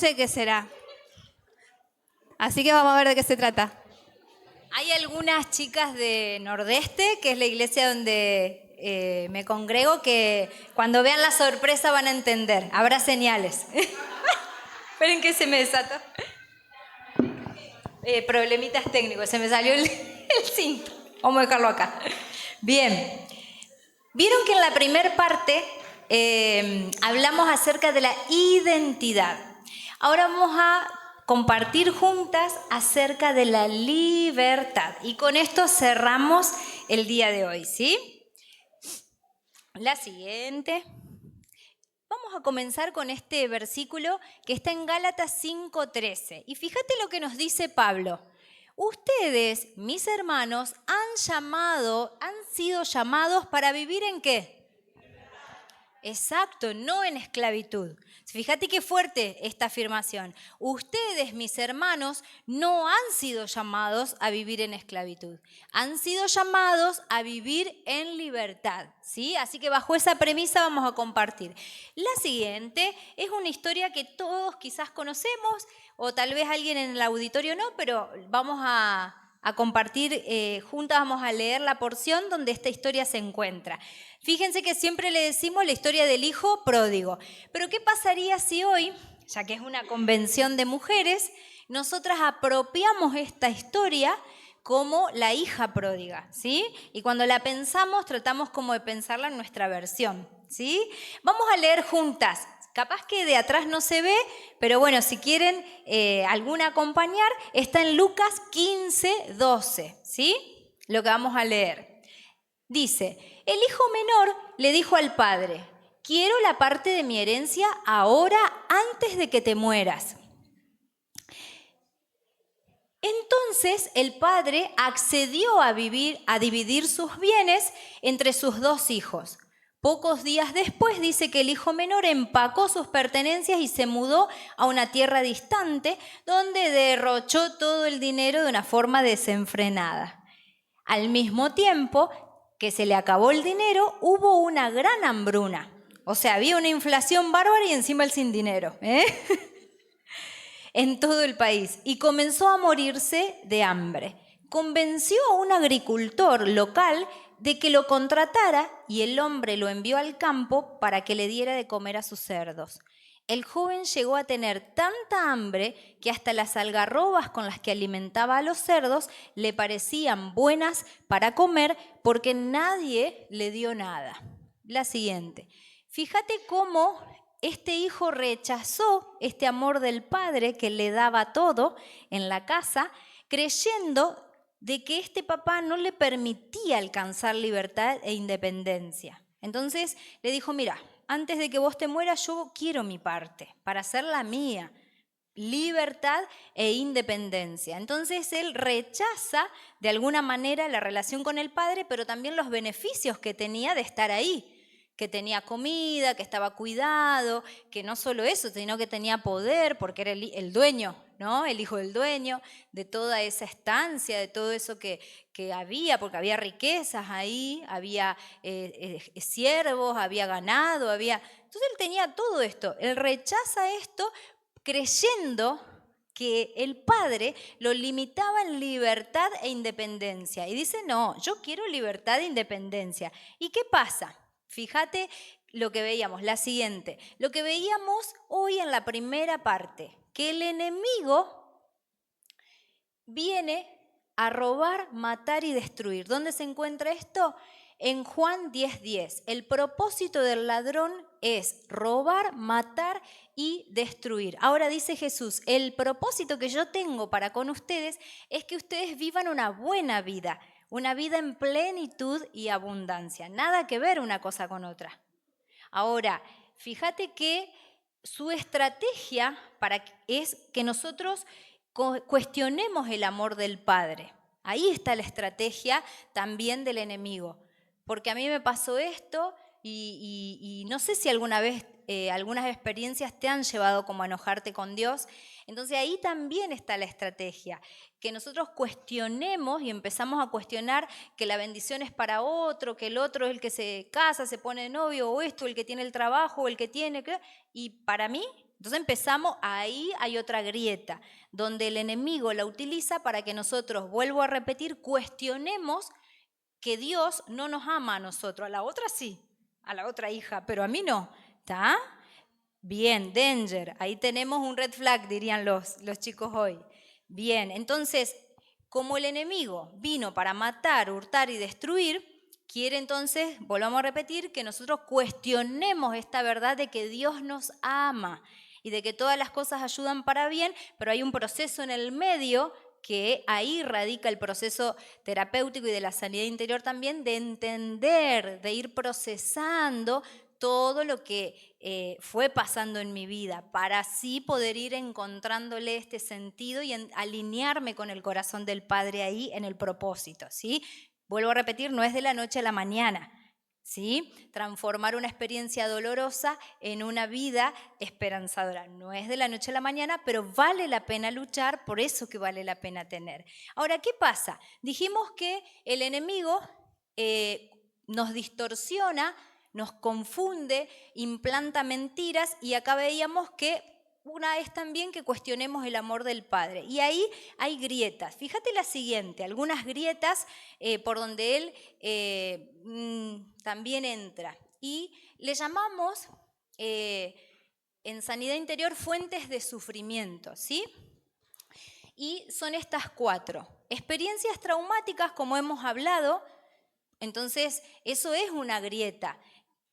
Sé qué será. Así que vamos a ver de qué se trata. Hay algunas chicas de Nordeste, que es la iglesia donde me congrego, que cuando vean la sorpresa van a entender. Habrá señales. Esperen que se me desató. Problemitas técnicos, se me salió el cinto. Vamos a dejarlo acá. Bien. Vieron que en la primera parte hablamos acerca de la identidad. Ahora vamos a compartir juntas acerca de la libertad. Y con esto cerramos el día de hoy, ¿sí? La siguiente. Vamos a comenzar con este versículo que está en Gálatas 5:13. Y fíjate lo que nos dice Pablo. Ustedes, mis hermanos, han sido llamados para vivir ¿en qué? Exacto, no en esclavitud. Fíjate qué fuerte esta afirmación. Ustedes, mis hermanos, no han sido llamados a vivir en esclavitud. Han sido llamados a vivir en libertad, ¿sí? Así que bajo esa premisa vamos a compartir. La siguiente es una historia que todos quizás conocemos o tal vez alguien en el auditorio no, pero vamos a compartir juntas, vamos a leer la porción donde esta historia se encuentra. Fíjense que siempre le decimos la historia del hijo pródigo. Pero ¿qué pasaría si hoy, ya que es una convención de mujeres, nosotras apropiamos esta historia como la hija pródiga, ¿sí? Y cuando la pensamos, tratamos como de pensarla en nuestra versión, ¿sí? Vamos a leer juntas. Capaz que de atrás no se ve, pero bueno, si quieren alguna acompañar, está en Lucas 15:12, ¿sí? Lo que vamos a leer. Dice, el hijo menor le dijo al padre, quiero la parte de mi herencia ahora antes de que te mueras. Entonces el padre accedió a dividir sus bienes entre sus dos hijos. Pocos días después dice que el hijo menor empacó sus pertenencias y se mudó a una tierra distante donde derrochó todo el dinero de una forma desenfrenada. Al mismo tiempo que se le acabó el dinero, hubo una gran hambruna. O sea, había una inflación bárbara y encima el sin dinero, en todo el país. Y comenzó a morirse de hambre. Convenció a un agricultor local de que lo contratara y el hombre lo envió al campo para que le diera de comer a sus cerdos. El joven llegó a tener tanta hambre que hasta las algarrobas con las que alimentaba a los cerdos le parecían buenas para comer porque nadie le dio nada. La siguiente. Fíjate cómo este hijo rechazó este amor del padre que le daba todo en la casa, creyendo de que este papá no le permitía alcanzar libertad e independencia. Entonces le dijo, mira, antes de que vos te mueras, yo quiero mi parte para hacer la mía, libertad e independencia. Entonces él rechaza de alguna manera la relación con el padre, pero también los beneficios que tenía de estar ahí, que tenía comida, que estaba cuidado, que no solo eso, sino que tenía poder porque era el dueño, ¿no? El hijo del dueño, de toda esa estancia, de todo eso que había, porque había riquezas ahí, había siervos, había ganado, Entonces él tenía todo esto. Él rechaza esto creyendo que el padre lo limitaba en libertad e independencia. Y dice, no, yo quiero libertad e independencia. ¿Y qué pasa? Fíjate lo que veíamos, la siguiente. Lo que veíamos hoy en la primera parte, que el enemigo viene a robar, matar y destruir. ¿Dónde se encuentra esto? En Juan 10:10. El propósito del ladrón es robar, matar y destruir. Ahora dice Jesús, el propósito que yo tengo para con ustedes es que ustedes vivan una buena vida en plenitud y abundancia. Nada que ver una cosa con otra. Ahora, fíjate que su estrategia es que nosotros cuestionemos el amor del Padre. Ahí está la estrategia también del enemigo. Porque a mí me pasó esto y no sé si alguna vez algunas experiencias te han llevado como a enojarte con Dios. Entonces ahí también está la estrategia, que nosotros cuestionemos y empezamos a cuestionar que la bendición es para otro, que el otro es el que se casa, se pone de novio, o esto, el que tiene el trabajo, o el que tiene... Y para mí Entonces empezamos, ahí hay otra grieta, donde el enemigo la utiliza para que nosotros, vuelvo a repetir, cuestionemos que Dios no nos ama a nosotros, a la otra sí, a la otra hija, pero a mí no, ¿está? Bien, danger, ahí tenemos un red flag, dirían los chicos hoy. Bien, entonces, como el enemigo vino para matar, hurtar y destruir, quiere entonces, volvamos a repetir, que nosotros cuestionemos esta verdad de que Dios nos ama y de que todas las cosas ayudan para bien, pero hay un proceso en el medio que ahí radica el proceso terapéutico y de la sanidad interior también, de entender, de ir procesando todo lo que fue pasando en mi vida, para así poder ir encontrándole este sentido y alinearme con el corazón del Padre ahí en el propósito, ¿sí? Vuelvo a repetir, no es de la noche a la mañana, ¿sí? Transformar una experiencia dolorosa en una vida esperanzadora. No es de la noche a la mañana, pero vale la pena luchar, por eso que vale la pena tener. Ahora, ¿qué pasa? Dijimos que el enemigo nos distorsiona, nos confunde, implanta mentiras y acá veíamos que una es también que cuestionemos el amor del Padre. Y ahí hay grietas. Fíjate la siguiente, algunas grietas por donde él también entra. Y le llamamos en sanidad interior fuentes de sufrimiento, ¿sí? Y son estas 4. Experiencias traumáticas, como hemos hablado, entonces eso es una grieta.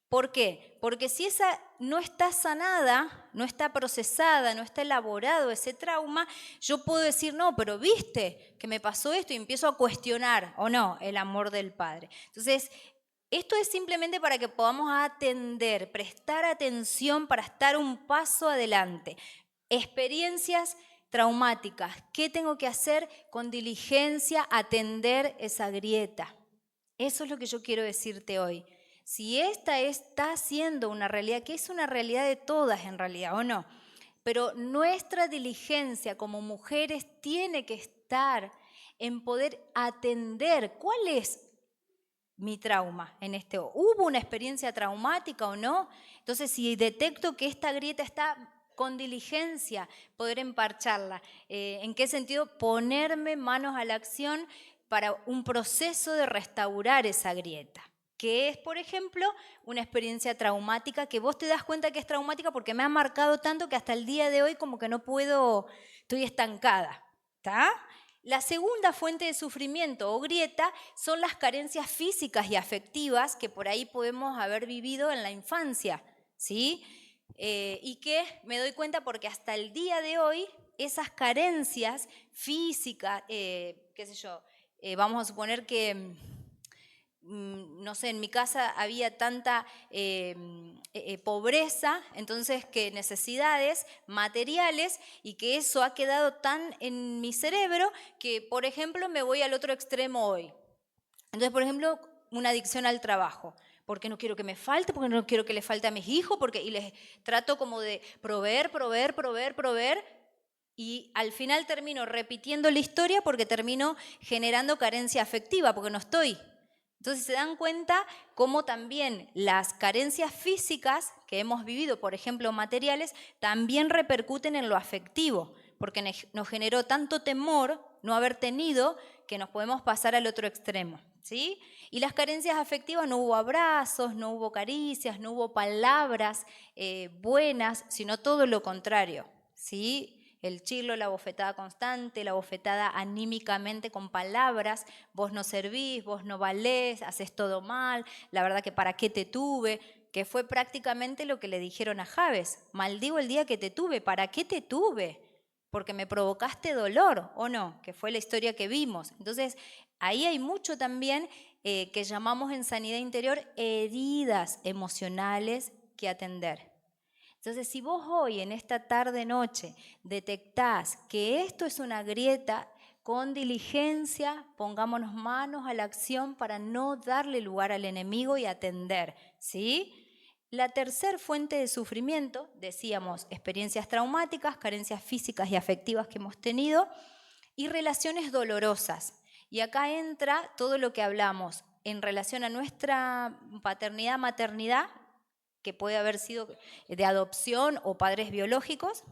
¿Por qué? Porque si esa no está sanada, no está procesada, no está elaborado ese trauma, yo puedo decir, no, pero viste que me pasó esto y empiezo a cuestionar, o no, el amor del Padre. Entonces, esto es simplemente para que podamos atender, prestar atención para estar un paso adelante. Experiencias traumáticas, ¿qué tengo que hacer? Con diligencia atender esa grieta. Eso es lo que yo quiero decirte hoy. Si esta está siendo una realidad, que es una realidad de todas en realidad, ¿o no? Pero nuestra diligencia como mujeres tiene que estar en poder atender cuál es mi trauma en este. ¿Hubo una experiencia traumática o no? Entonces, si detecto que esta grieta está con diligencia, poder emparcharla. ¿En qué sentido? Ponerme manos a la acción para un proceso de restaurar esa grieta, que es, por ejemplo, una experiencia traumática que vos te das cuenta que es traumática porque me ha marcado tanto que hasta el día de hoy como que no puedo, estoy estancada, ¿está? La segunda fuente de sufrimiento o grieta son las carencias físicas y afectivas que por ahí podemos haber vivido en la infancia, ¿sí? Y que me doy cuenta porque hasta el día de hoy esas carencias físicas, qué sé yo, vamos a suponer que, no sé, en mi casa había tanta pobreza, entonces que necesidades materiales y que eso ha quedado tan en mi cerebro que, por ejemplo, me voy al otro extremo hoy. Entonces, por ejemplo, una adicción al trabajo. Porque no quiero que me falte, porque no quiero que le falte a mis hijos, y les trato como de proveer, y al final termino repitiendo la historia porque termino generando carencia afectiva, porque no estoy. Entonces se dan cuenta cómo también las carencias físicas que hemos vivido, por ejemplo materiales, también repercuten en lo afectivo, porque nos generó tanto temor no haber tenido que nos podemos pasar al otro extremo, ¿sí? Y las carencias afectivas, no hubo abrazos, no hubo caricias, no hubo palabras buenas, sino todo lo contrario, ¿sí? El chirlo, la bofetada constante, la bofetada anímicamente con palabras, vos no servís, vos no valés, haces todo mal, la verdad que para qué te tuve, que fue prácticamente lo que le dijeron a Jabes, maldigo el día que te tuve, ¿para qué te tuve? Porque me provocaste dolor, ¿o no? Que fue la historia que vimos. Entonces, ahí hay mucho también que llamamos en sanidad interior heridas emocionales que atender. Entonces, si vos hoy, en esta tarde-noche, detectás que esto es una grieta, con diligencia pongámonos manos a la acción para no darle lugar al enemigo y atender, ¿sí? La tercera fuente de sufrimiento, decíamos, experiencias traumáticas, carencias físicas y afectivas que hemos tenido y relaciones dolorosas. Y acá entra todo lo que hablamos en relación a nuestra paternidad, maternidad, que puede haber sido de adopción o padres biológicos,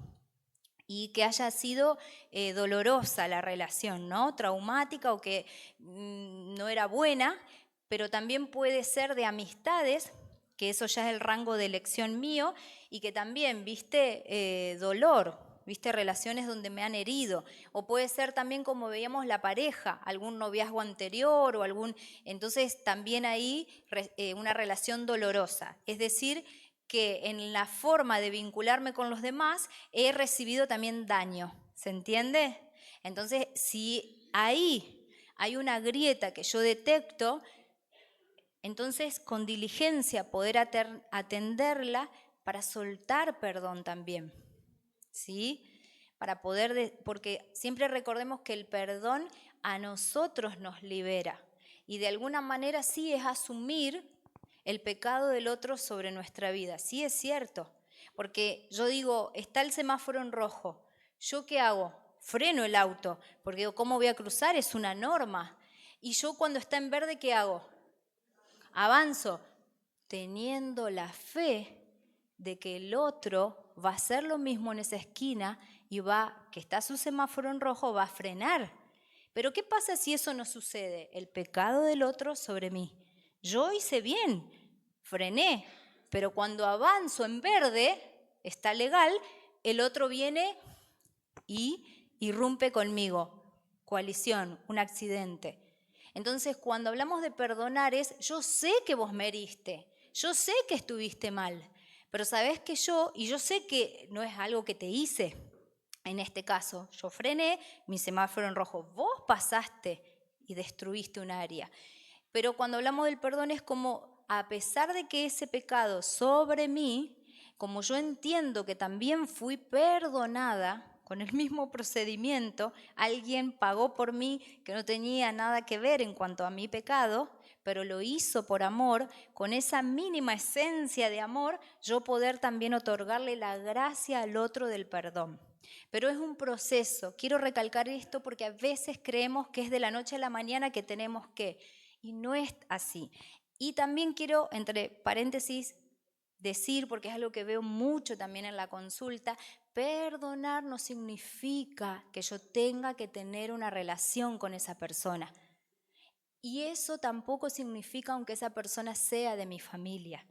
y que haya sido dolorosa la relación, ¿no? Traumática o que no era buena, pero también puede ser de amistades, que eso ya es el rango de elección mío, y que también, viste, dolor, viste, relaciones donde me han herido, o puede ser también como veíamos la pareja, algún noviazgo anterior o algún, entonces también ahí una relación dolorosa, es decir, que en la forma de vincularme con los demás he recibido también daño, ¿se entiende? Entonces, si ahí hay una grieta que yo detecto, entonces con diligencia poder atenderla para soltar perdón también, ¿sí? Para poder, porque siempre recordemos que el perdón a nosotros nos libera y de alguna manera sí es asumir el pecado del otro sobre nuestra vida. Sí es cierto, porque yo digo, está el semáforo en rojo, ¿yo qué hago? Freno el auto, porque digo, ¿cómo voy a cruzar? Es una norma. Y yo cuando está en verde, ¿qué hago? Avanzo, teniendo la fe de que el otro va a hacer lo mismo en esa esquina y que está su semáforo en rojo, va a frenar. Pero ¿qué pasa si eso no sucede? El pecado del otro sobre mí. Yo hice bien, frené, pero cuando avanzo en verde, está legal, el otro viene y irrumpe conmigo. Coalición, un accidente. Entonces, cuando hablamos de perdonar es, yo sé que vos me heriste, yo sé que estuviste mal, pero sabés que yo sé que no es algo que te hice. En este caso, yo frené, mi semáforo en rojo, vos pasaste y destruiste un área. Pero cuando hablamos del perdón es como, a pesar de que ese pecado sobre mí, como yo entiendo que también fui perdonada con el mismo procedimiento, alguien pagó por mí que no tenía nada que ver en cuanto a mi pecado, pero lo hizo por amor, con esa mínima esencia de amor, yo poder también otorgarle la gracia al otro del perdón. Pero es un proceso, quiero recalcar esto porque a veces creemos que es de la noche a la mañana que tenemos que, y no es así. Y también quiero, entre paréntesis, decir, porque es algo que veo mucho también en la consulta, perdonar no significa que yo tenga que tener una relación con esa persona. Y eso tampoco significa aunque esa persona sea de mi familia.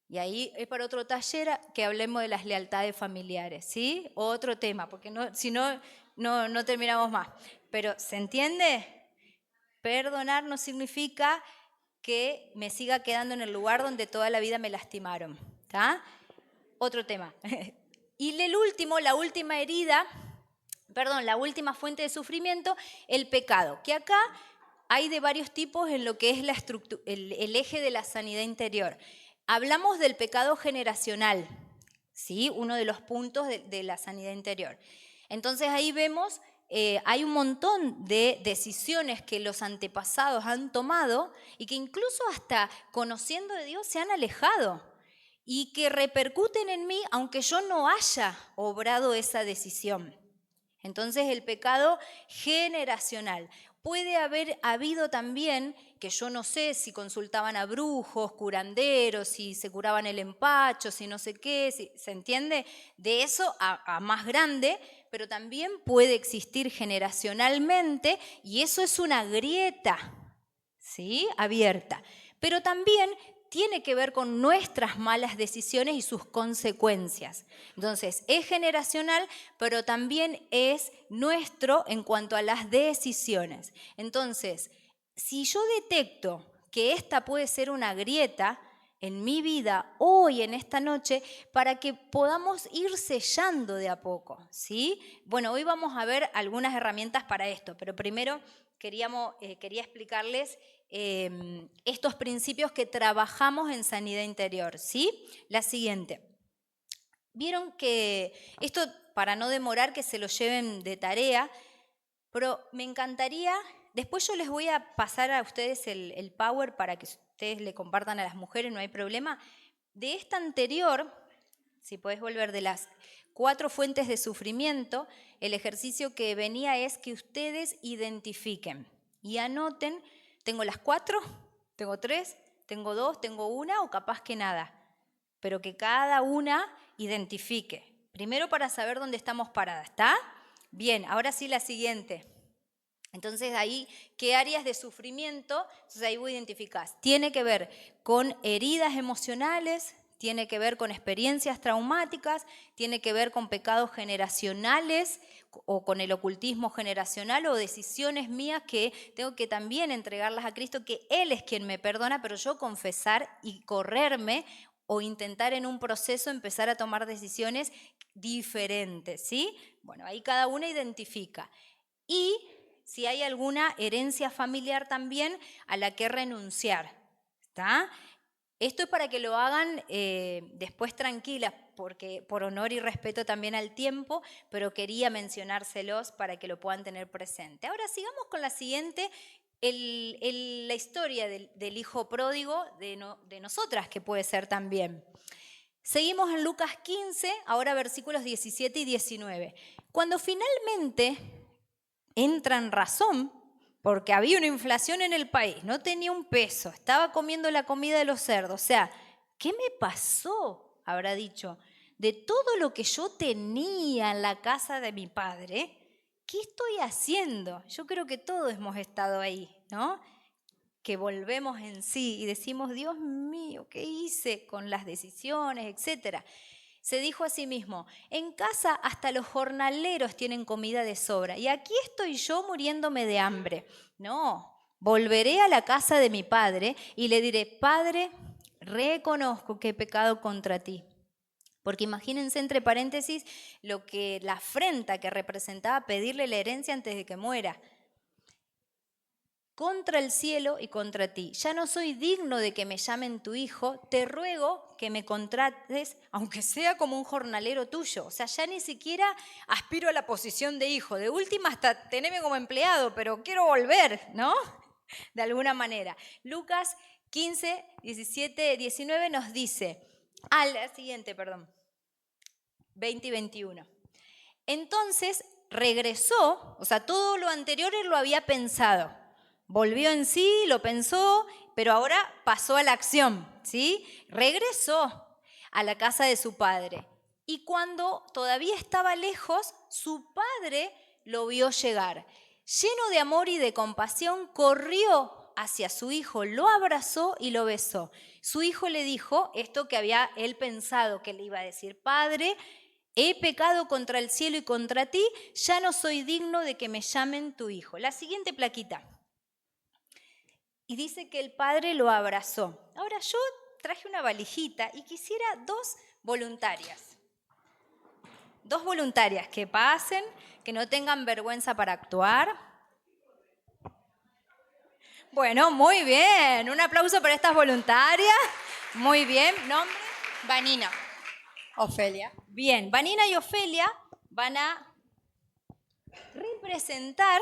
Y ahí es para otro taller que hablemos de las lealtades familiares, ¿sí? Otro tema, porque si no, no terminamos más. Pero, ¿se entiende? Perdonar no significa que me siga quedando en el lugar donde toda la vida me lastimaron, ¿está? Otro tema. Y el último, la última herida, la última fuente de sufrimiento, el pecado, que acá hay de varios tipos en lo que es el eje de la sanidad interior. Hablamos del pecado generacional, ¿sí? Uno de los puntos de la sanidad interior. Entonces ahí vemos, hay un montón de decisiones que los antepasados han tomado y que incluso hasta conociendo de Dios se han alejado y que repercuten en mí aunque yo no haya obrado esa decisión. Entonces el pecado generacional. Puede haber habido también, que yo no sé si consultaban a brujos, curanderos, si se curaban el empacho, si no sé qué, ¿se entiende? De eso a más grande, pero también puede existir generacionalmente y eso es una grieta, ¿sí? Abierta. Pero también tiene que ver con nuestras malas decisiones y sus consecuencias. Entonces, es generacional, pero también es nuestro en cuanto a las decisiones. Entonces, si yo detecto que esta puede ser una grieta en mi vida hoy, en esta noche, para que podamos ir sellando de a poco, ¿sí? Bueno, hoy vamos a ver algunas herramientas para esto, pero primero quería explicarles estos principios que trabajamos en sanidad interior, ¿sí? La siguiente. Vieron que esto, para no demorar, que se lo lleven de tarea, pero me encantaría, después yo les voy a pasar a ustedes el power para que ustedes le compartan a las mujeres, no hay problema. De esta anterior, si podés volver, de las 4 fuentes de sufrimiento, el ejercicio que venía es que ustedes identifiquen y anoten, ¿tengo las 4? ¿Tengo 3? ¿Tengo 2? ¿Tengo 1? ¿O capaz que nada? pero que cada una identifique. Primero para saber dónde estamos paradas, ¿está? Bien, ahora sí la siguiente. Entonces ahí, ¿qué áreas de sufrimiento? Entonces ahí vos identificás. Tiene que ver con heridas emocionales, tiene que ver con experiencias traumáticas, tiene que ver con pecados generacionales o con el ocultismo generacional o decisiones mías que tengo que también entregarlas a Cristo, que Él es quien me perdona, pero yo confesar y correrme o intentar en un proceso empezar a tomar decisiones diferentes, ¿sí? Bueno, ahí cada una identifica. Y si hay alguna herencia familiar también a la que renunciar, ¿está? Esto es para que lo hagan después tranquilas, porque por honor y respeto también al tiempo, pero quería mencionárselos para que lo puedan tener presente. Ahora sigamos con la siguiente, la historia del hijo pródigo de nosotras, que puede ser también. Seguimos en Lucas 15, ahora versículos 17 y 19. Cuando finalmente entra en razón, porque había una inflación en el país, no tenía un peso, estaba comiendo la comida de los cerdos. O sea, ¿qué me pasó? Habrá dicho, de todo lo que yo tenía en la casa de mi padre, ¿qué estoy haciendo? Yo creo que todos hemos estado ahí, ¿no? Que volvemos en sí y decimos, Dios mío, ¿qué hice con las decisiones, etcétera? Se dijo a sí mismo, en casa hasta los jornaleros tienen comida de sobra y aquí estoy yo muriéndome de hambre. No, volveré a la casa de mi padre y le diré, Padre, reconozco que he pecado contra ti. Porque imagínense entre paréntesis la afrenta que representaba pedirle la herencia antes de que muera. Contra el cielo y contra ti. Ya no soy digno de que me llamen tu hijo, te ruego que me contrates, aunque sea como un jornalero tuyo. O sea, ya ni siquiera aspiro a la posición de hijo. De última hasta teneme como empleado, pero quiero volver, ¿no? De alguna manera. Lucas 15, 17, 19 nos dice, la siguiente, 20 y 21. Entonces regresó, o sea, todo lo anterior él lo había pensado. Volvió en sí, lo pensó, pero ahora pasó a la acción, ¿sí? Regresó a la casa de su padre. Y cuando todavía estaba lejos, su padre lo vio llegar. Lleno de amor y de compasión, corrió hacia su hijo, lo abrazó y lo besó. Su hijo le dijo esto que había él pensado que le iba a decir: Padre, he pecado contra el cielo y contra ti, ya no soy digno de que me llamen tu hijo. La siguiente plaquita. Y dice que el padre lo abrazó. Ahora yo traje una valijita y quisiera dos voluntarias. Dos voluntarias que pasen, que no tengan vergüenza para actuar. Bueno, muy bien. Un aplauso para estas voluntarias. Muy bien. ¿Nombre? Vanina. Ofelia. Bien, Vanina y Ofelia van a representar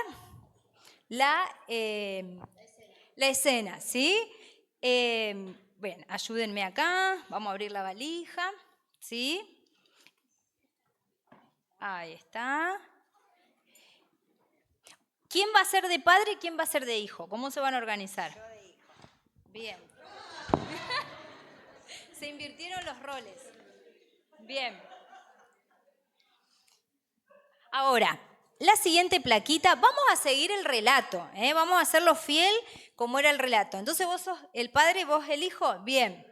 la escena, ¿sí? Bien, ayúdenme acá, vamos a abrir la valija, ¿sí? Ahí está. ¿Quién va a ser de padre y quién va a ser de hijo? ¿Cómo se van a organizar? Yo de hijo. Bien. Se invirtieron los roles. Bien. Ahora, la siguiente plaquita, vamos a seguir el relato, vamos a hacerlo fiel como era el relato. Entonces vos sos el padre y vos el hijo. Bien.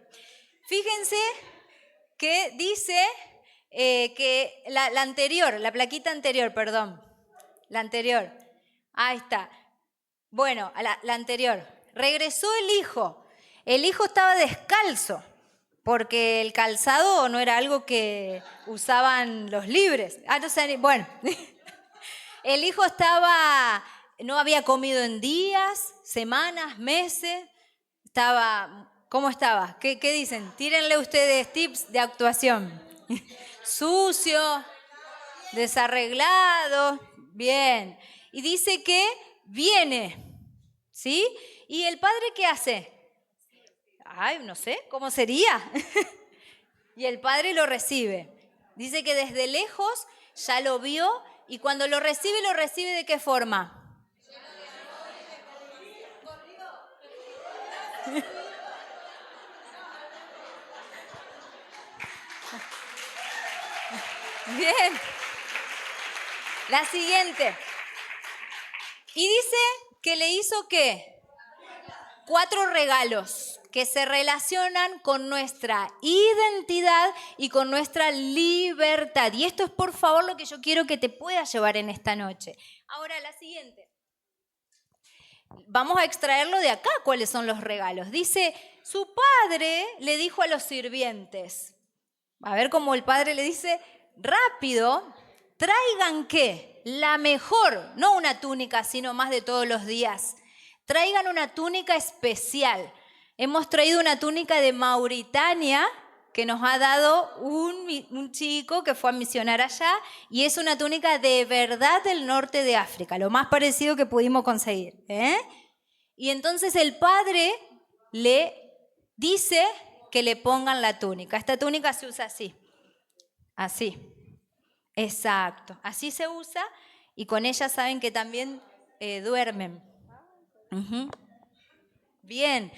Fíjense que dice que la anterior, la plaquita anterior, perdón. La anterior. Ahí está. Bueno, la anterior. Regresó el hijo. El hijo estaba descalzo, porque el calzado no era algo que usaban los libres. No sé, bueno. El hijo no había comido en días, semanas, meses. ¿Cómo estaba? ¿Qué dicen? Tírenle ustedes tips de actuación. Sucio, desarreglado, bien. Y dice que viene, ¿sí? ¿Y el padre qué hace? Ay, no sé, ¿cómo sería? Y el padre lo recibe. Dice que desde lejos ya lo vio y cuando lo recibe ¿de qué forma? Bien. La siguiente. Y dice que le hizo ¿qué? 4 regalos que se relacionan con nuestra identidad y con nuestra libertad. Y esto es, por favor, lo que yo quiero que te puedas llevar en esta noche. Ahora, la siguiente. Vamos a extraerlo de acá, cuáles son los regalos. Dice, su padre le dijo a los sirvientes, a ver cómo el padre le dice, rápido, traigan ¿qué? La mejor, no una túnica, sino más de todos los días. Traigan una túnica especial. Hemos traído una túnica de Mauritania que nos ha dado un chico que fue a misionar allá y es una túnica de verdad del norte de África, lo más parecido que pudimos conseguir. Y entonces el padre le dice que le pongan la túnica. Esta túnica se usa así, así, exacto, así se usa y con ella saben que también duermen. Uh-huh. Bien,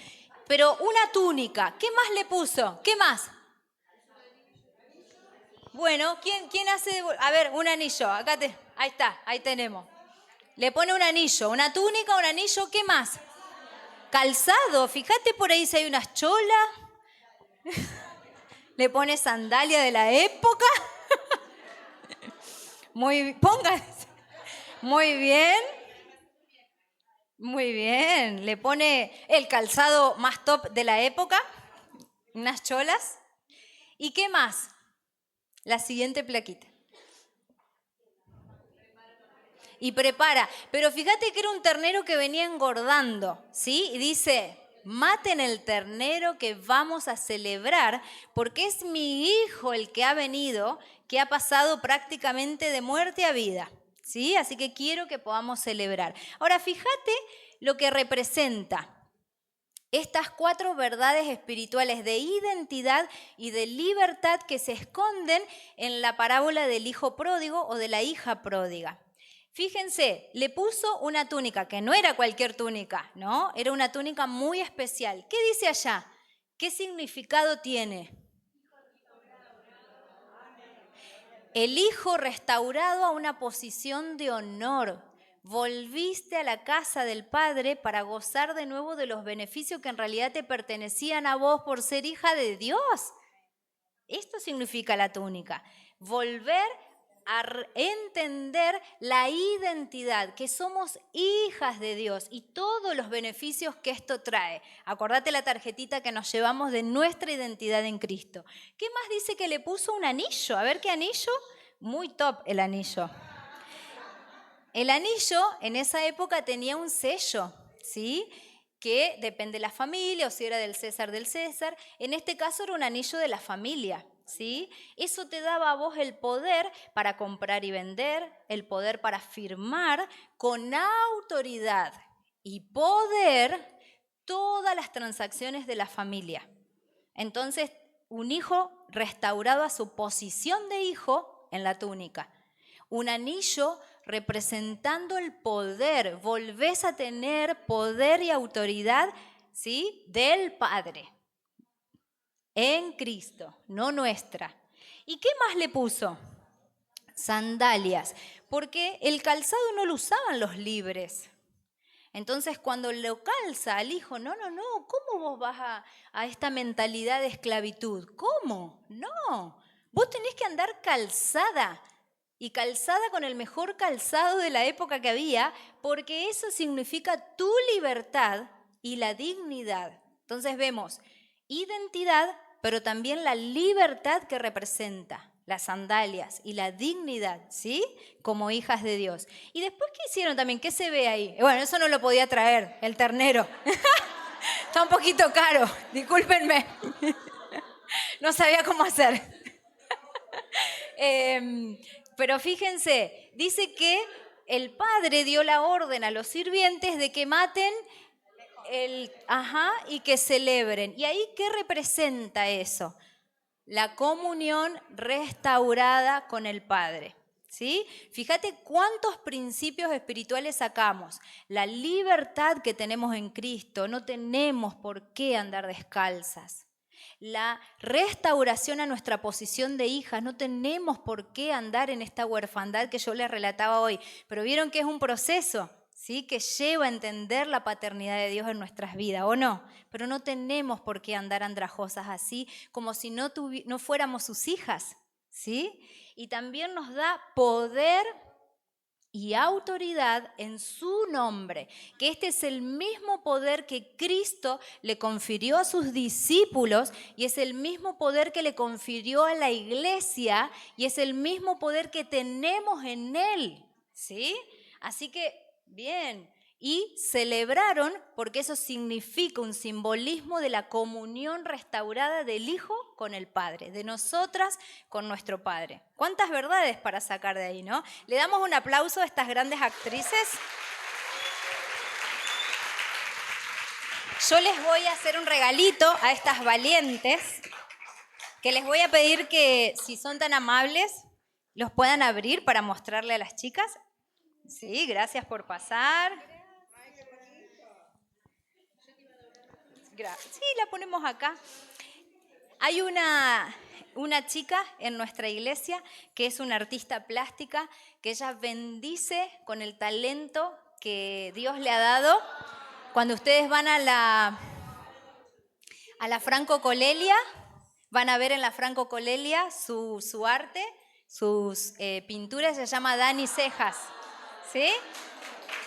pero una túnica, ¿qué más le puso? ¿Qué más? Bueno, ¿quién hace? A ver, un anillo, ahí está, ahí tenemos. Le pone un anillo, una túnica, un anillo, ¿qué más? Calzado, fíjate por ahí si hay unas cholas. Le pone sandalia de la época. Póngase. Muy bien. Muy bien. Le pone el calzado más top de la época. Unas cholas. ¿Y qué más? La siguiente plaquita. Y prepara. Pero fíjate que era un ternero que venía engordando, ¿sí? Y dice, maten el ternero que vamos a celebrar, porque es mi hijo el que ha venido, que ha pasado prácticamente de muerte a vida, ¿sí? Así que quiero que podamos celebrar. Ahora, fíjate lo que representa estas 4 verdades espirituales de identidad y de libertad que se esconden en la parábola del hijo pródigo o de la hija pródiga. Fíjense, le puso una túnica, que no era cualquier túnica, ¿no? Era una túnica muy especial. ¿Qué dice allá? ¿Qué significado tiene? El hijo restaurado a una posición de honor. Volviste a la casa del Padre para gozar de nuevo de los beneficios que en realidad te pertenecían a vos por ser hija de Dios. Esto significa la túnica. Volver a entender la identidad, que somos hijas de Dios y todos los beneficios que esto trae. Acordate la tarjetita que nos llevamos de nuestra identidad en Cristo. ¿Qué más dice que le puso un anillo? A ver qué anillo. Muy top el anillo. El anillo en esa época tenía un sello, ¿sí? Que depende de la familia, o si era del César. En este caso era un anillo de la familia, ¿sí? Eso te daba a vos el poder para comprar y vender, el poder para firmar con autoridad y poder todas las transacciones de la familia. Entonces, un hijo restaurado a su posición de hijo en la túnica. Un anillo representando el poder. Volvés a tener poder y autoridad, ¿sí? Del Padre. En Cristo, no nuestra. ¿Y qué más le puso? Sandalias. Porque el calzado no lo usaban los libres. Entonces, cuando lo calza al hijo, no, ¿cómo vos vas a esta mentalidad de esclavitud? ¿Cómo? No, vos tenés que andar calzada, y calzada con el mejor calzado de la época que había, porque eso significa tu libertad y la dignidad. Entonces vemos identidad, pero también la libertad que representa. Las sandalias y la dignidad, ¿sí? Como hijas de Dios. Y después, ¿qué hicieron también? ¿Qué se ve ahí? Bueno, eso no lo podía traer, el ternero. Está un poquito caro, discúlpenme. No sabía cómo hacer. Pero fíjense, dice que el padre dio la orden a los sirvientes de que maten y que celebren. ¿Y ahí qué representa eso? La comunión restaurada con el Padre, ¿sí? Fíjate cuántos principios espirituales sacamos. La libertad que tenemos en Cristo, no tenemos por qué andar descalzas. la restauración a nuestra posición de hijas. No tenemos por qué andar en esta huerfandad que yo les relataba hoy, pero vieron que es un proceso, ¿sí? Que lleva a entender la paternidad de Dios en nuestras vidas, ¿o no? Pero no tenemos por qué andar andrajosas así, como si no fuéramos sus hijas, ¿sí? Y también nos da poder y autoridad en su nombre, que este es el mismo poder que Cristo le confirió a sus discípulos y es el mismo poder que le confirió a la iglesia y es el mismo poder que tenemos en Él, ¿sí? Así que, bien, y celebraron porque eso significa un simbolismo de la comunión restaurada del Hijo con el Padre, de nosotras con nuestro Padre. ¿Cuántas verdades para sacar de ahí, no? Le damos un aplauso a estas grandes actrices. Yo les voy a hacer un regalito a estas valientes, que les voy a pedir que, si son tan amables, los puedan abrir para mostrarle a las chicas. Sí, gracias por pasar. Sí, la ponemos acá. Hay una chica en nuestra iglesia que es una artista plástica, que ella bendice con el talento que Dios le ha dado. Cuando ustedes van a la Franco Colelia, van a ver en la Franco Colelia su arte, sus pinturas, se llama Dani Cejas. ¿Sí?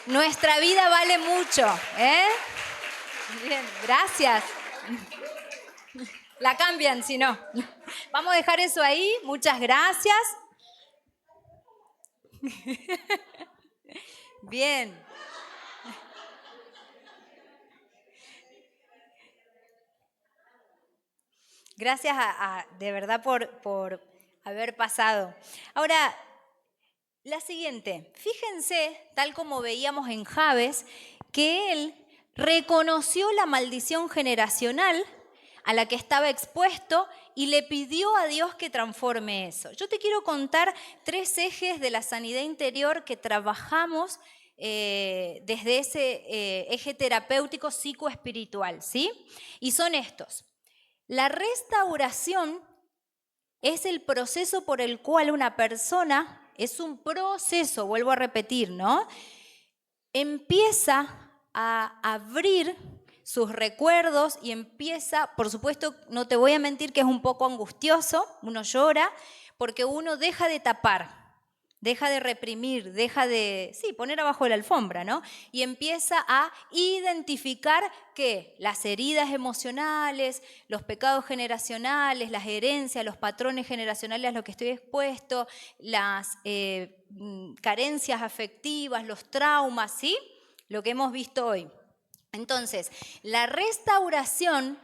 Nuestra vida vale mucho, ¿eh? Bien, gracias. La cambian, si no. Vamos a dejar eso ahí. Muchas gracias. Bien. Gracias de verdad por haber pasado. Ahora, la siguiente. Fíjense, tal como veíamos en Jabes, que él reconoció la maldición generacional a la que estaba expuesto y le pidió a Dios que transforme eso. Yo te quiero contar 3 ejes de la sanidad interior que trabajamos desde ese eje terapéutico psicoespiritual, ¿sí? Y son estos. La restauración es el proceso por el cual una persona, es un proceso, vuelvo a repetir, ¿no? Empieza a abrir sus recuerdos y empieza, por supuesto, no te voy a mentir que es un poco angustioso, uno llora, porque uno deja de tapar, deja de reprimir, deja de, poner abajo de la alfombra, ¿no? Y empieza a identificar que las heridas emocionales, los pecados generacionales, las herencias, los patrones generacionales a los que estoy expuesto, las carencias afectivas, los traumas, ¿sí? Lo que hemos visto hoy. Entonces, la restauración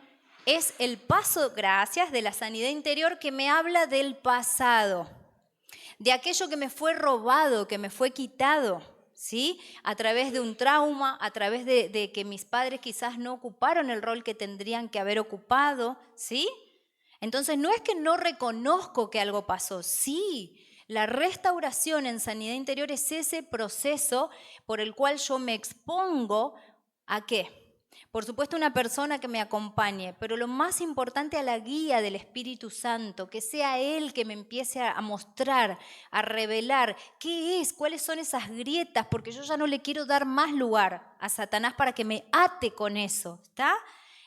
es el paso, gracias, de la sanidad interior que me habla del pasado, de aquello que me fue robado, que me fue quitado, ¿sí? A través de un trauma, a través de que mis padres quizás no ocuparon el rol que tendrían que haber ocupado, ¿sí? Entonces, no es que no reconozco que algo pasó, sí. La restauración en sanidad interior es ese proceso por el cual yo me expongo ¿a qué? Por supuesto, una persona que me acompañe, pero lo más importante a la guía del Espíritu Santo, que sea Él que me empiece a mostrar, a revelar qué es, cuáles son esas grietas, porque yo ya no le quiero dar más lugar a Satanás para que me ate con eso, ¿está?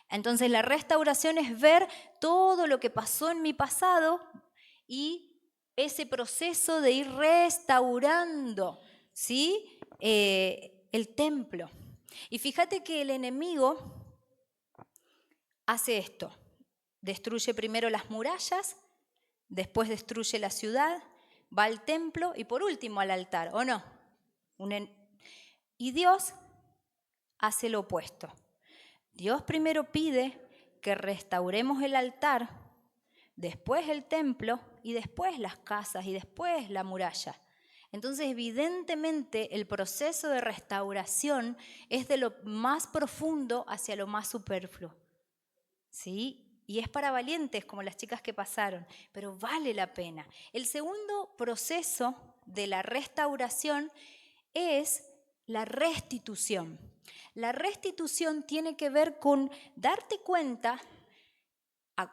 Entonces la restauración es ver todo lo que pasó en mi pasado y ese proceso de ir restaurando, ¿sí? El templo. Y fíjate que el enemigo hace esto. Destruye primero las murallas, después destruye la ciudad, va al templo y por último al altar, ¿o no? Y Dios hace lo opuesto. Dios primero pide que restauremos el altar, después el templo y después las casas y después la muralla. Entonces, evidentemente, el proceso de restauración es de lo más profundo hacia lo más superfluo, ¿sí? Y es para valientes como las chicas que pasaron, pero vale la pena. El segundo proceso de la restauración es la restitución. La restitución tiene que ver con darte cuenta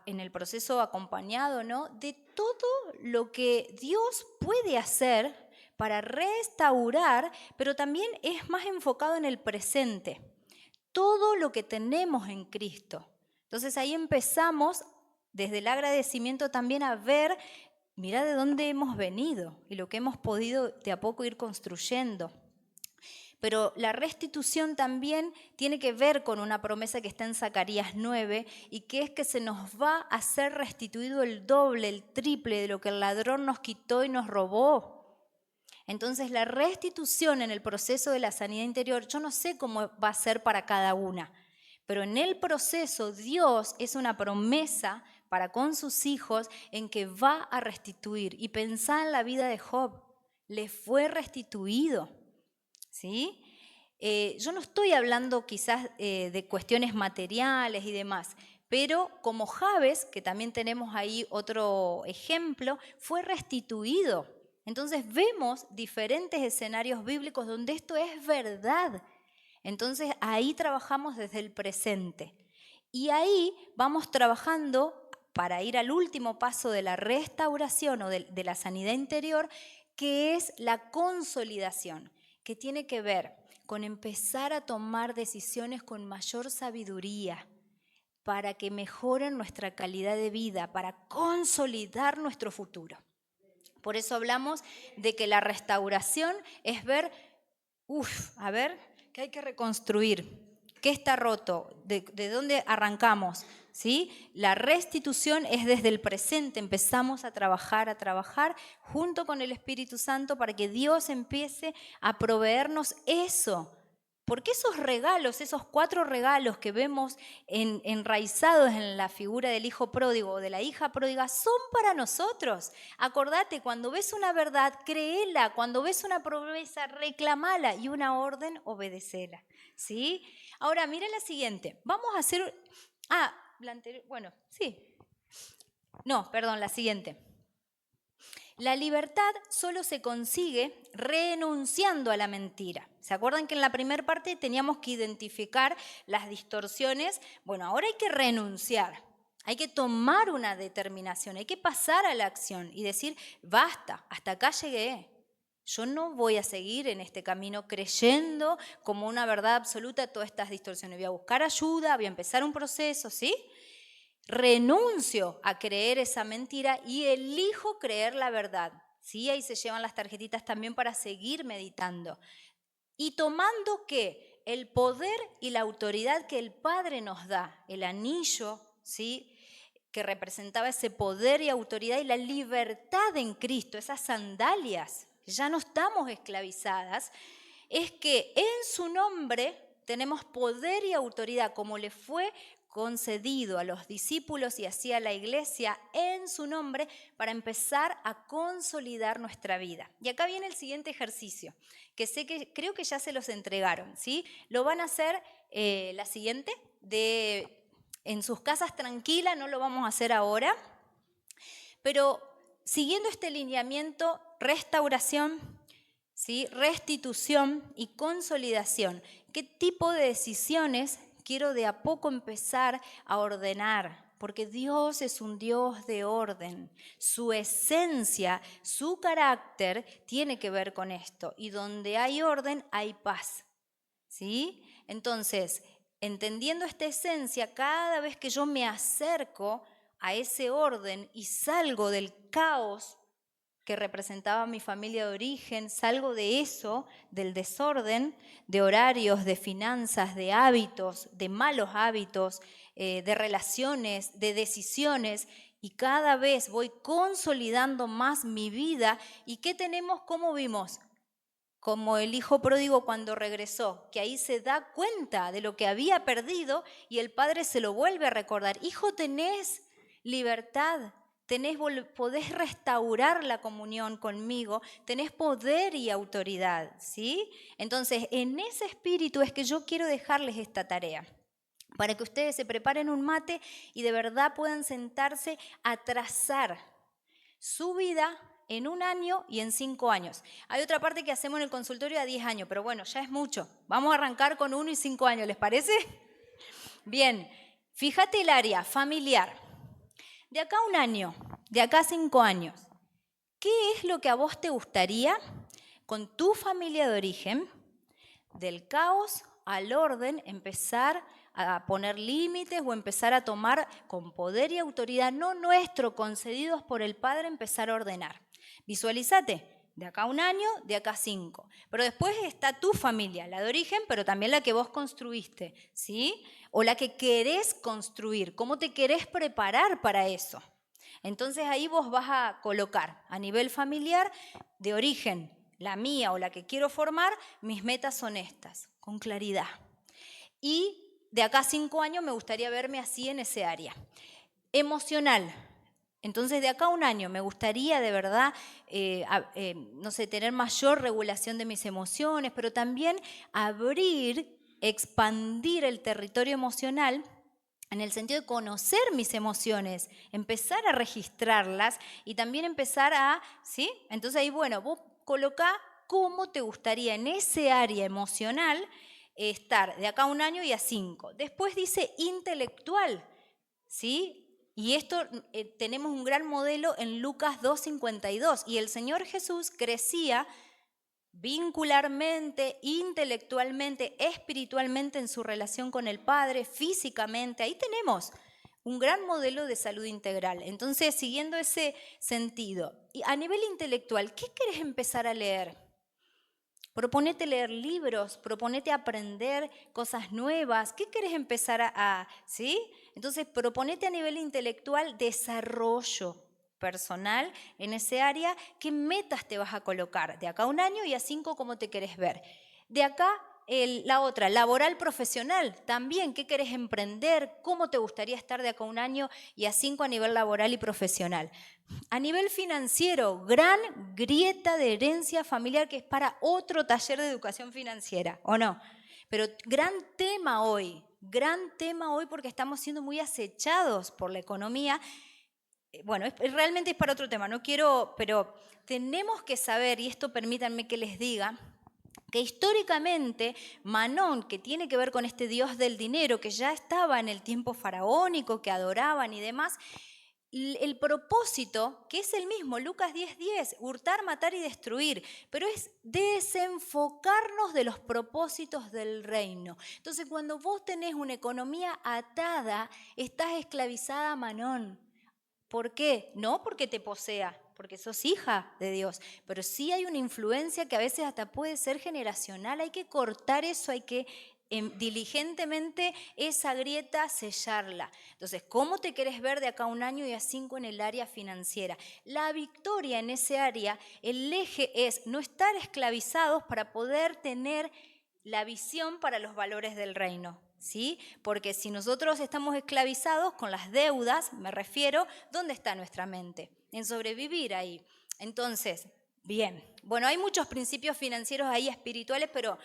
en el proceso acompañado, ¿no?, de todo lo que Dios puede hacer para restaurar, pero también es más enfocado en el presente, todo lo que tenemos en Cristo. Entonces ahí empezamos desde el agradecimiento también a ver, mira de dónde hemos venido y lo que hemos podido de a poco ir construyendo. Pero la restitución también tiene que ver con una promesa que está en Zacarías 9 y que es que se nos va a ser restituido el doble, el triple de lo que el ladrón nos quitó y nos robó. Entonces la restitución en el proceso de la sanidad interior, yo no sé cómo va a ser para cada una, pero en el proceso Dios es una promesa para con sus hijos en que va a restituir. Y pensá en la vida de Job, le fue restituido. ¿Sí? Yo no estoy hablando quizás de cuestiones materiales y demás, pero como Jabes, que también tenemos ahí otro ejemplo, fue restituido. Entonces vemos diferentes escenarios bíblicos donde esto es verdad. Entonces ahí trabajamos desde el presente. Y ahí vamos trabajando para ir al último paso de la restauración o de la sanidad interior, que es la consolidación, que tiene que ver con empezar a tomar decisiones con mayor sabiduría para que mejoren nuestra calidad de vida, para consolidar nuestro futuro. Por eso hablamos de que la restauración es ver, a ver, ¿qué hay que reconstruir? ¿Qué está roto? ¿De dónde arrancamos? ¿Sí? La restitución es desde el presente, empezamos a trabajar junto con el Espíritu Santo para que Dios empiece a proveernos eso. Porque esos regalos, esos 4 regalos que vemos enraizados en la figura del hijo pródigo o de la hija pródiga son para nosotros. Acordate, cuando ves una verdad, créela. Cuando ves una promesa, reclamala. Y una orden, obedecela. ¿Sí? Ahora, mira la siguiente. Vamos a hacer... la anterior... Bueno, sí. No, perdón, la siguiente. La libertad solo se consigue renunciando a la mentira. ¿Se acuerdan que en la primera parte teníamos que identificar las distorsiones? Bueno, ahora hay que renunciar, hay que tomar una determinación, hay que pasar a la acción y decir, basta, hasta acá llegué. Yo no voy a seguir en este camino creyendo como una verdad absoluta todas estas distorsiones. Voy a buscar ayuda, voy a empezar un proceso, ¿sí? Renuncio a creer esa mentira y elijo creer la verdad. ¿Sí? Ahí se llevan las tarjetitas también para seguir meditando. Y tomando ¿qué? El poder y la autoridad que el Padre nos da, el anillo, ¿sí?, que representaba ese poder y autoridad y la libertad en Cristo, esas sandalias, ya no estamos esclavizadas, es que en su nombre tenemos poder y autoridad como le fue concedido a los discípulos y así a la iglesia en su nombre para empezar a consolidar nuestra vida. Y acá viene el siguiente ejercicio, que creo que ya se los entregaron, ¿sí? Lo van a hacer la siguiente, en sus casas tranquila, no lo vamos a hacer ahora, pero siguiendo este lineamiento, restauración, ¿sí?, restitución y consolidación, ¿qué tipo de decisiones quiero de a poco empezar a ordenar? Porque Dios es un Dios de orden. Su esencia, su carácter tiene que ver con esto. Y donde hay orden, hay paz. ¿Sí? Entonces, entendiendo esta esencia, cada vez que yo me acerco a ese orden y salgo del caos que representaba mi familia de origen, salgo de eso, del desorden, de horarios, de finanzas, de hábitos, de malos hábitos, de relaciones, de decisiones, y cada vez voy consolidando más mi vida. ¿Y qué tenemos? ¿Cómo vimos? Como el hijo pródigo cuando regresó, que ahí se da cuenta de lo que había perdido y el padre se lo vuelve a recordar. Hijo, tenés libertad. Podés restaurar la comunión conmigo, tenés poder y autoridad, ¿sí? Entonces, en ese espíritu es que yo quiero dejarles esta tarea, para que ustedes se preparen un mate y de verdad puedan sentarse a trazar su vida en 1 año y en 5 años. Hay otra parte que hacemos en el consultorio a 10 años, pero bueno, ya es mucho. Vamos a arrancar con 1 y 5 años, ¿les parece? Bien, fíjate el área familiar. De acá a un año, de acá a 5 años, ¿qué es lo que a vos te gustaría con tu familia de origen, del caos al orden, empezar a poner límites o empezar a tomar con poder y autoridad, no nuestro, concedidos por el Padre, empezar a ordenar? Visualízate, de acá a un año, de acá a 5. Pero después está tu familia, la de origen, pero también la que vos construiste, ¿sí? O la que querés construir, ¿cómo te querés preparar para eso? Entonces ahí vos vas a colocar a nivel familiar, de origen, la mía o la que quiero formar, mis metas son estas, con claridad. Y de acá a 5 años me gustaría verme así en ese área. Emocional. Entonces, de acá a un año me gustaría de verdad, no sé, tener mayor regulación de mis emociones, pero también abrir, expandir el territorio emocional en el sentido de conocer mis emociones, empezar a registrarlas y también empezar a, ¿sí? Entonces ahí, bueno, vos colocá cómo te gustaría en ese área emocional estar de acá a un año y a 5. Después dice intelectual, ¿sí? Y esto tenemos un gran modelo en Lucas 2:52. Y el Señor Jesús crecía vincularmente, intelectualmente, espiritualmente en su relación con el Padre, físicamente. Ahí tenemos un gran modelo de salud integral. Entonces, siguiendo ese sentido, y a nivel intelectual, ¿qué querés empezar a leer? Proponete leer libros, proponete aprender cosas nuevas. ¿Qué querés empezar ¿sí? Entonces, proponete a nivel intelectual desarrollo personal en ese área. ¿Qué metas te vas a colocar? De acá a un año y a 5, ¿cómo te querés ver? De acá, la otra, laboral profesional. También, ¿qué querés emprender? ¿Cómo te gustaría estar de acá a un año y a 5 a nivel laboral y profesional? A nivel financiero, gran grieta de herencia familiar que es para otro taller de educación financiera, ¿o no? Pero gran tema hoy porque estamos siendo muy acechados por la economía. Bueno, realmente es para otro tema, no quiero, pero tenemos que saber, y esto permítanme que les diga, que históricamente Manón, que tiene que ver con este dios del dinero, que ya estaba en el tiempo faraónico, que adoraban y demás, el propósito, que es el mismo, Lucas 10:10, hurtar, matar y destruir, pero es desenfocarnos de los propósitos del reino. Entonces, cuando vos tenés una economía atada, estás esclavizada a Manón. ¿Por qué? No porque te posea, porque sos hija de Dios, pero sí hay una influencia que a veces hasta puede ser generacional. Hay que cortar eso, hay que diligentemente esa grieta sellarla. Entonces, ¿cómo te querés ver de acá a un año y a 5 en el área financiera? La victoria en ese área, el eje es no estar esclavizados para poder tener la visión para los valores del reino. ¿Sí? Porque si nosotros estamos esclavizados con las deudas, me refiero, ¿dónde está nuestra mente? En sobrevivir ahí. Entonces, bien, bueno, hay muchos principios financieros ahí espirituales, pero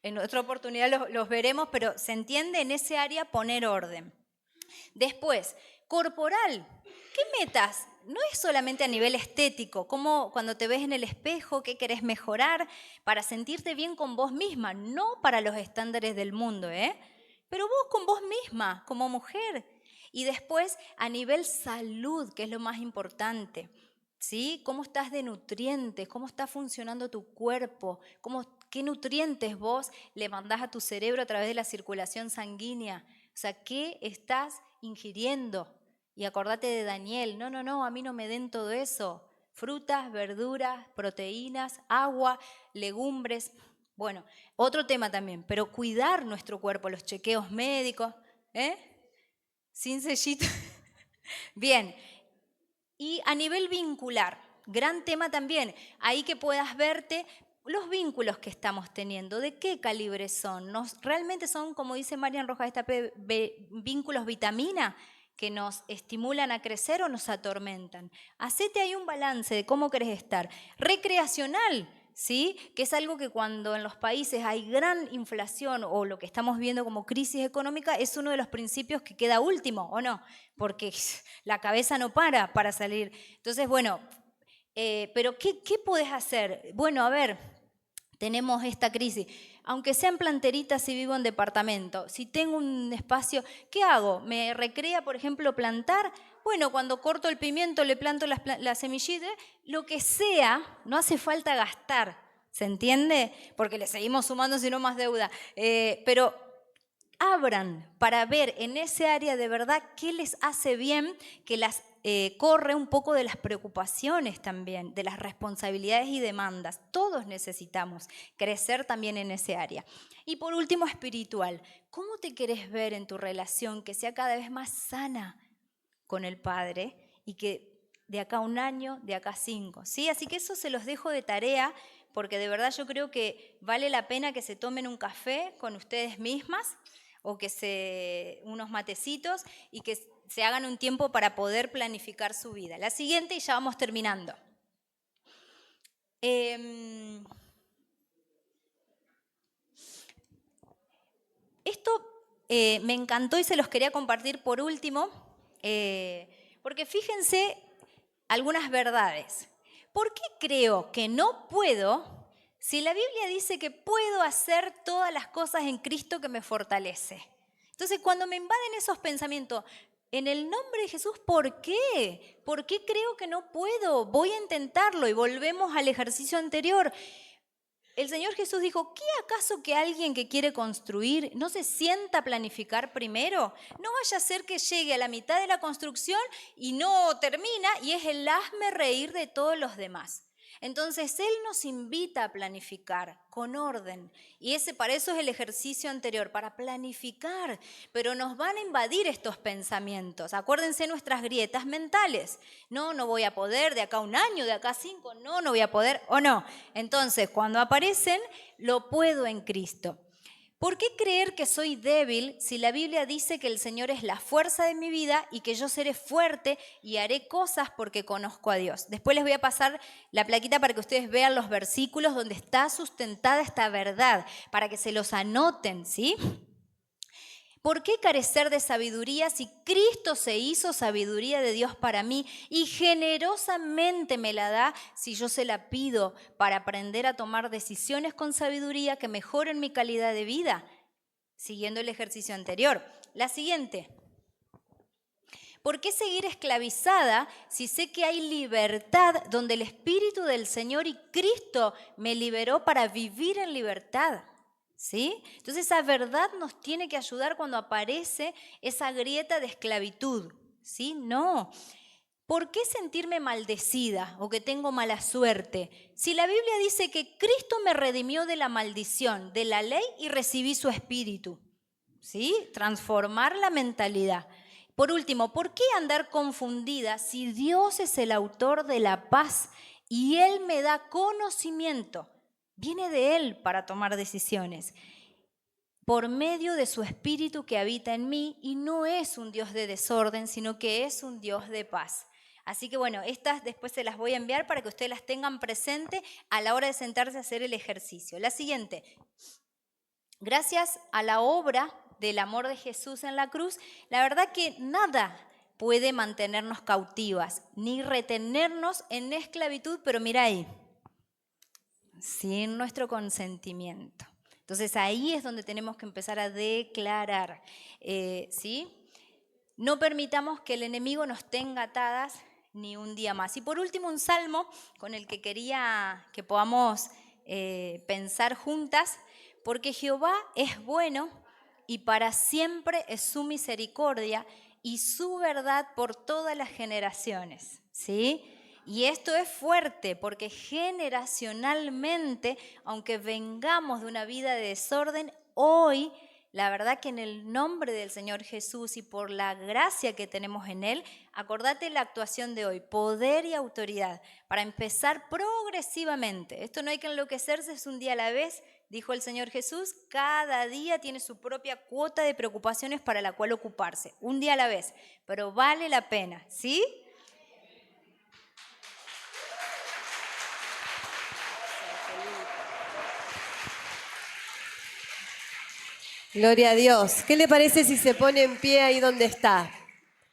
en otra oportunidad los veremos, pero se entiende en ese área poner orden. Después, corporal. ¿Qué metas? No es solamente a nivel estético, como cuando te ves en el espejo, qué querés mejorar para sentirte bien con vos misma, no para los estándares del mundo, pero vos con vos misma, como mujer. Y después a nivel salud, que es lo más importante, ¿sí? ¿Cómo estás de nutrientes? ¿Cómo está funcionando tu cuerpo? ¿Qué nutrientes vos le mandás a tu cerebro a través de la circulación sanguínea? O sea, ¿qué estás ingiriendo? Y acordate de Daniel, no, a mí no me den todo eso. Frutas, verduras, proteínas, agua, legumbres. Bueno, otro tema también, pero cuidar nuestro cuerpo, los chequeos médicos, sin sellito. Bien, y a nivel vincular, gran tema también, ahí que puedas verte los vínculos que estamos teniendo, ¿de qué calibre son? ¿Realmente son, como dice Marian Rojas Estapé, vínculos vitamina que nos estimulan a crecer o nos atormentan? Hacete ahí un balance de cómo querés estar. Recreacional, ¿sí? Que es algo que cuando en los países hay gran inflación o lo que estamos viendo como crisis económica, es uno de los principios que queda último, ¿o no? Porque la cabeza no para salir. Entonces, bueno, pero ¿qué podés hacer? Bueno, a ver, tenemos esta crisis. Aunque sea en planterita, si vivo en departamento, si tengo un espacio, ¿qué hago? ¿Me recrea, por ejemplo, plantar? Bueno, cuando corto el pimiento, le planto las semillitas, lo que sea, no hace falta gastar, ¿se entiende? Porque le seguimos sumando, si no, más deuda. Pero abran para ver en ese área de verdad qué les hace bien, que las corre un poco de las preocupaciones también, de las responsabilidades y demandas. Todos necesitamos crecer también en ese área. Y por último, espiritual. ¿Cómo te querés ver en tu relación que sea cada vez más sana con el Padre y que de acá a 1 año, de acá a 5? ¿Sí? Así que eso se los dejo de tarea, porque de verdad yo creo que vale la pena que se tomen un café con ustedes mismas o que unos matecitos y que se hagan un tiempo para poder planificar su vida. La siguiente y ya vamos terminando. Esto me encantó y se los quería compartir por último, porque fíjense algunas verdades. ¿Por qué creo que no puedo si la Biblia dice que puedo hacer todas las cosas en Cristo que me fortalece? Entonces, cuando me invaden esos pensamientos, en el nombre de Jesús, ¿por qué? ¿Por qué creo que no puedo? Voy a intentarlo y volvemos al ejercicio anterior. El Señor Jesús dijo, ¿qué acaso que alguien que quiere construir no se sienta a planificar primero? No vaya a ser que llegue a la mitad de la construcción y no termina y es el hazme reír de todos los demás. Entonces Él nos invita a planificar con orden y para eso es el ejercicio anterior, para planificar, pero nos van a invadir estos pensamientos. Acuérdense nuestras grietas mentales. No voy a poder, de acá a 1 año, de acá a 5, no voy a poder o no. Entonces cuando aparecen, lo puedo en Cristo. ¿Por qué creer que soy débil si la Biblia dice que el Señor es la fuerza de mi vida y que yo seré fuerte y haré cosas porque conozco a Dios? Después les voy a pasar la plaquita para que ustedes vean los versículos donde está sustentada esta verdad, para que se los anoten, ¿sí? ¿Por qué carecer de sabiduría si Cristo se hizo sabiduría de Dios para mí y generosamente me la da si yo se la pido para aprender a tomar decisiones con sabiduría que mejoren mi calidad de vida? Siguiendo el ejercicio anterior. La siguiente. ¿Por qué seguir esclavizada si sé que hay libertad donde el Espíritu del Señor y Cristo me liberó para vivir en libertad? ¿Sí? Entonces esa verdad nos tiene que ayudar cuando aparece esa grieta de esclavitud. ¿Sí? No. ¿Por qué sentirme maldecida o que tengo mala suerte? Si la Biblia dice que Cristo me redimió de la maldición, de la ley y recibí su espíritu. ¿Sí? Transformar la mentalidad. Por último, ¿por qué andar confundida si Dios es el autor de la paz y Él me da conocimiento? Viene de Él para tomar decisiones por medio de su espíritu que habita en mí y no es un Dios de desorden, sino que es un Dios de paz. Así que bueno, estas después se las voy a enviar para que ustedes las tengan presente a la hora de sentarse a hacer el ejercicio. La siguiente, gracias a la obra del amor de Jesús en la cruz, la verdad que nada puede mantenernos cautivas, ni retenernos en esclavitud, pero mira ahí, sin nuestro consentimiento. Entonces ahí es donde tenemos que empezar a declarar, ¿sí? No permitamos que el enemigo nos tenga atadas ni un día más. Y por último, un salmo con el que quería que podamos pensar juntas, porque Jehová es bueno y para siempre es su misericordia y su verdad por todas las generaciones, ¿sí? Y esto es fuerte porque generacionalmente, aunque vengamos de una vida de desorden, hoy, la verdad que en el nombre del Señor Jesús y por la gracia que tenemos en Él, acordate la actuación de hoy, poder y autoridad, para empezar progresivamente. Esto no hay que enloquecerse, es un día a la vez, dijo el Señor Jesús, cada día tiene su propia cuota de preocupaciones para la cual ocuparse, un día a la vez, pero vale la pena, ¿sí? Gloria a Dios. ¿Qué le parece si se pone en pie ahí donde está?